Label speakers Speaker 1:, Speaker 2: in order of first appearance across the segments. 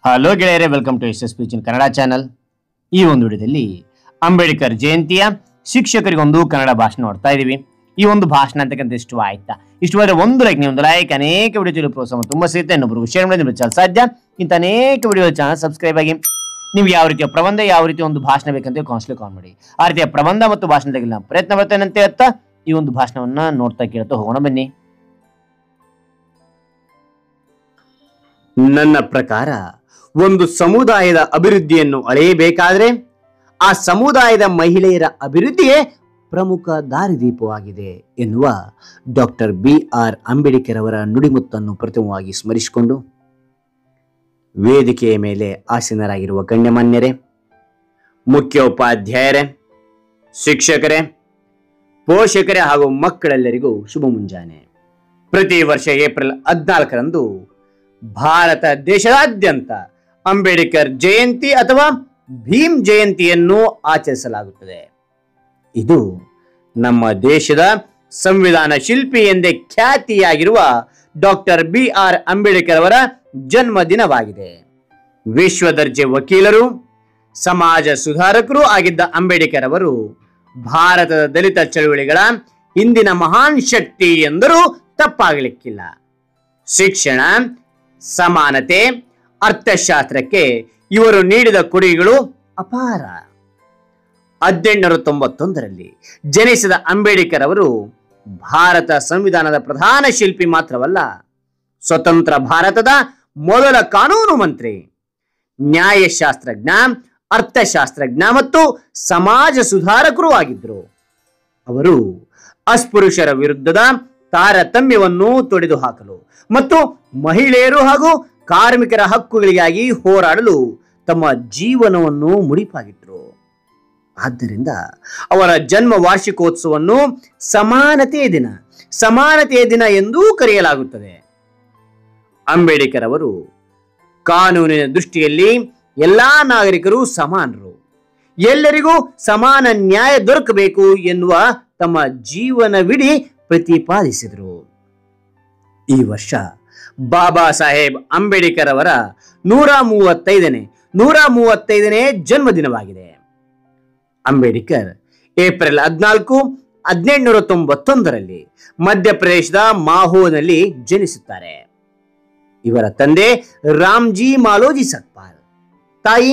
Speaker 1: Hello ಗೆಳೆಯರೇ, welcome to S speech in Kannada channel. ಈ ಒಂದು ವಿಡಿಯೋದಲ್ಲಿ ಅಂಬೇಡ್ಕರ್ ಜಯಂತಿಯ ಶಿಕ್ಷಕರಿಗೊಂದು ಕನ್ನಡ ಭಾಷಣ ನೋಡ್ತಾ ಇದೀವಿ. ಈ ಒಂದು ಭಾಷಣ ಅಂತಕ್ಕಂಥ ಇಷ್ಟ ಆಯ್ತಾ? ಇಷ್ಟವಾದ್ರೆ ಒಂದು ಲೈಕ್ ಅನೇಕ ವಿಡಿಯೋ ಪ್ರೋತ್ಸಾಹ ತುಂಬಾ ಸಿಗುತ್ತೆ. ಇನ್ನೊಬ್ರು ಶೇರ್ ಮಾಡಿ ಸಾಧ್ಯ. ಇಂಥ ಅನೇಕ ವಿಡಿಯೋ ಚಾನಲ್ ಸಬ್ಸ್ಕ್ರೈಬ್ ಆಗಿ. ನಿಮ್ಗೆ ಯಾವ ರೀತಿಯ ಪ್ರಬಂಧ, ಯಾವ ರೀತಿಯ ಒಂದು ಭಾಷಣ ಬೇಕಂತ ಕಾನ್ಸ್ಲಿ ಕಾಲ್ ಮಾಡಿ. ಆ ರೀತಿಯ ಪ್ರಬಂಧ ಮತ್ತು ಭಾಷಣ ತೆಗೆಲ್ಲ ಪ್ರಯತ್ನ ಬರ್ತೇನೆ ಅಂತ ಹೇಳ್ತಾ ಈ ಒಂದು ಭಾಷಣವನ್ನ ನೋಡ್ತಾ ಕೇಳ್ತಾ ಹೋಗೋಣ ಬನ್ನಿ.
Speaker 2: ನನ್ನ ಪ್ರಕಾರ ಒಂದು ಸಮುದಾಯದ ಅಭಿವೃದ್ಧಿಯನ್ನು ಅಳೆಯಬೇಕಾದ್ರೆ ಆ ಸಮುದಾಯದ ಮಹಿಳೆಯರ ಅಭಿವೃದ್ಧಿಯೇ ಪ್ರಮುಖ ದಾರಿದೀಪವಾಗಿದೆ ಎನ್ನುವ ಡಾಕ್ಟರ್ BR ಅಂಬೇಡ್ಕರ್ ಅವರ ನುಡಿಮುತ್ತನ್ನು ಪ್ರಥಮವಾಗಿ ಸ್ಮರಿಸಿಕೊಂಡು, ವೇದಿಕೆಯ ಮೇಲೆ ಆಸೀನರಾಗಿರುವ ಗಣ್ಯಮಾನ್ಯರೇ, ಮುಖ್ಯೋಪಾಧ್ಯಾಯರೇ, ಶಿಕ್ಷಕರೇ, ಪೋಷಕರೇ ಹಾಗೂ ಮಕ್ಕಳೆಲ್ಲರಿಗೂ ಶುಭ ಮುಂಜಾನೆ. ಪ್ರತಿ ವರ್ಷ ಏಪ್ರಿಲ್ 14ರಂದು ಭಾರತ ದೇಶದಾದ್ಯಂತ ಅಂಬೇಡ್ಕರ್ ಜಯಂತಿ ಅಥವಾ ಭೀಮ್ ಜಯಂತಿಯನ್ನು ಆಚರಿಸಲಾಗುತ್ತದೆ. ಇದು ನಮ್ಮ ದೇಶದ ಸಂವಿಧಾನ ಶಿಲ್ಪಿ ಎಂದೇ ಖ್ಯಾತಿಯಾಗಿರುವ ಡಾಕ್ಟರ್ BR ಅಂಬೇಡ್ಕರ್ ಅವರ ಜನ್ಮ ದಿನವಾಗಿದೆ. ವಿಶ್ವ ದರ್ಜೆ ವಕೀಲರು, ಸಮಾಜ ಸುಧಾರಕರು ಆಗಿದ್ದ ಅಂಬೇಡ್ಕರ್ ಅವರು ಭಾರತದ ದಲಿತ ಚಳುವಳಿಗಳ ಹಿಂದಿನ ಮಹಾನ್ ಶಕ್ತಿ ಎಂದರೂ ತಪ್ಪಾಗಲಿಕ್ಕಿಲ್ಲ. ಶಿಕ್ಷಣ, ಸಮಾನತೆ, ಅರ್ಥಶಾಸ್ತ್ರಕ್ಕೆ ಇವರು ನೀಡಿದ ಕೊಡುಗೆಗಳು ಅಪಾರ. 1891ರಲ್ಲಿ ಜನಿಸಿದ ಅಂಬೇಡ್ಕರ್ ಅವರು ಭಾರತ ಸಂವಿಧಾನದ ಪ್ರಧಾನ ಶಿಲ್ಪಿ ಮಾತ್ರವಲ್ಲ, ಸ್ವತಂತ್ರ ಭಾರತದ ಮೊದಲ ಕಾನೂನು ಮಂತ್ರಿ, ನ್ಯಾಯಶಾಸ್ತ್ರಜ್ಞ, ಅರ್ಥಶಾಸ್ತ್ರಜ್ಞ ಮತ್ತು ಸಮಾಜ ಸುಧಾರಕರು ಆಗಿದ್ದರು. ಅವರು ಅಸ್ಪೃಶ್ಯರ ವಿರುದ್ಧದ ತಾರತಮ್ಯವನ್ನು ತೊಡೆದು ಹಾಕಲು ಮತ್ತು ಮಹಿಳೆಯರು ಹಾಗೂ ಕಾರ್ಮಿಕರ ಹಕ್ಕುಗಳಿಗಾಗಿ ಹೋರಾಡಲು ತಮ್ಮ ಜೀವನವನ್ನು ಮುಡಿಪಾಗಿಟ್ಟರು. ಆದ್ದರಿಂದ ಅವರ ಜನ್ಮ ವಾರ್ಷಿಕೋತ್ಸವವನ್ನು ಸಮಾನತೆಯ ದಿನ ಎಂದೂ ಕರೆಯಲಾಗುತ್ತದೆ. ಅಂಬೇಡ್ಕರ್ ಅವರು ಕಾನೂನಿನ ದೃಷ್ಟಿಯಲ್ಲಿ ಎಲ್ಲಾ ನಾಗರಿಕರು ಸಮಾನರು, ಎಲ್ಲರಿಗೂ ಸಮಾನ ನ್ಯಾಯ ದೊರಕಬೇಕು ಎನ್ನುವ ತಮ್ಮ ಜೀವನವಿಡೀ ಪ್ರತಿಪಾದಿಸಿದರು. ಈ ವರ್ಷ ಬಾಬಾ ಸಾಹೇಬ್ ಅಂಬೇಡ್ಕರ್ ಅವರ 135ನೇ ಜನ್ಮದಿನವಾಗಿದೆ. ಅಂಬೇಡ್ಕರ್ ಏಪ್ರಿಲ್ 14, 1891ರಲ್ಲಿ ಮಧ್ಯಪ್ರದೇಶದ ಮಾಹೋನಲ್ಲಿ ಜನಿಸುತ್ತಾರೆ. ಇವರ ತಂದೆ ರಾಮ್ಜಿ ಮಾಲೋಜಿ ಸಕ್ಪಾಲ್, ತಾಯಿ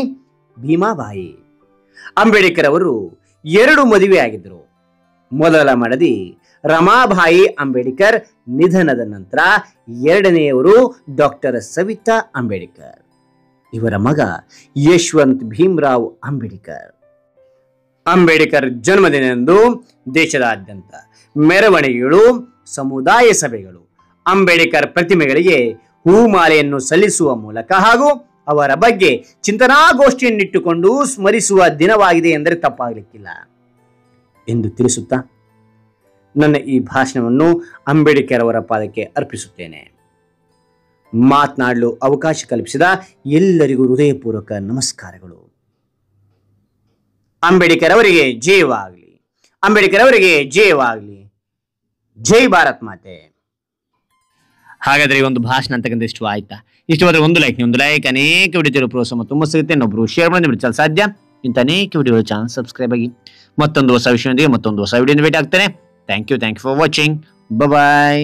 Speaker 2: ಭೀಮಾಬಾಯಿ. ಅಂಬೇಡ್ಕರ್ ಅವರು 2 ಮದುವೆಯಾಗಿದ್ದರು. ಮೊದಲ ಮಡದಿ ರಮಾಬಾಯಿ ಅಂಬೇಡ್ಕರ್ ನಿಧನದ ನಂತರ ಎರಡನೆಯವರು ಡಾಕ್ಟರ್ ಸವಿತಾ ಅಂಬೇಡ್ಕರ್. ಇವರ ಮಗ ಯಶವಂತ್ ಭೀಮರಾವ್ ಅಂಬೇಡ್ಕರ್. ಅಂಬೇಡ್ಕರ್ ಜನ್ಮದಿನದಂದು ದೇಶದಾದ್ಯಂತ ಮೆರವಣಿಗೆಗಳು, ಸಮುದಾಯ ಸಭೆಗಳು, ಅಂಬೇಡ್ಕರ್ ಪ್ರತಿಮೆಗಳಿಗೆ ಹೂಮಾಲೆಯನ್ನು ಸಲ್ಲಿಸುವ ಮೂಲಕ ಹಾಗೂ ಅವರ ಬಗ್ಗೆ ಚಿಂತನಾಗೋಷ್ಠಿಯನ್ನಿಟ್ಟುಕೊಂಡು ಸ್ಮರಿಸುವ ದಿನವಾಗಿದೆ ಎಂದರೆ ತಪ್ಪಾಗಲಿಕ್ಕಿಲ್ಲ ಎಂದು ತಿಳಿಸುತ್ತಾ ನನ್ನ ಈ ಭಾಷಣವನ್ನು ಅಂಬೇಡ್ಕರ್ ಅವರ ಪಾದಕ್ಕೆ ಅರ್ಪಿಸುತ್ತೇನೆ. ಮಾತನಾಡಲು ಅವಕಾಶ ಕಲ್ಪಿಸಿದ ಎಲ್ಲರಿಗೂ ಹೃದಯಪೂರ್ವಕ ನಮಸ್ಕಾರಗಳು. ಅಂಬೇಡ್ಕರ್ ಅವರಿಗೆ ಜಯವಾಗಲಿ, ಅಂಬೇಡ್ಕರ್ ಅವರಿಗೆ ಜಯವಾಗಲಿ. ಜೈ ಭಾರತ್ ಮಾತೆ.
Speaker 1: ಹಾಗಾದ್ರೆ ಈ ಒಂದು ಭಾಷಣ ಅಂತಕ್ಕಂಥ ಇಷ್ಟ ಆಯ್ತಾ? ಇಷ್ಟವಾದ್ರೆ ಒಂದು ಲೈಕ್ ಅನೇಕ ವಿಡಿಯೋ ಪ್ರೋತ್ಸಾಹ ತುಂಬಾ ಸಿಗುತ್ತೆ. ಇನ್ನೊಬ್ರು ಶೇರ್ ಮಾಡಿ ಸಾಧ್ಯ. ಇಂಥ ಅನೇಕ ವಿಡಿಯೋ ಚಾನಲ್ ಸಬ್ಸ್ಕ್ರೈಬ್ ಆಗಿ. ಮತ್ತೊಂದು ಹೊಸ ವಿಷಯದೊಂದಿಗೆ ಮತ್ತೊಂದು ಹೊಸ ವಿಡಿಯೋ ಭೇಟಿ ಆಗ್ತೇನೆ. Thank you for watching. Bye bye.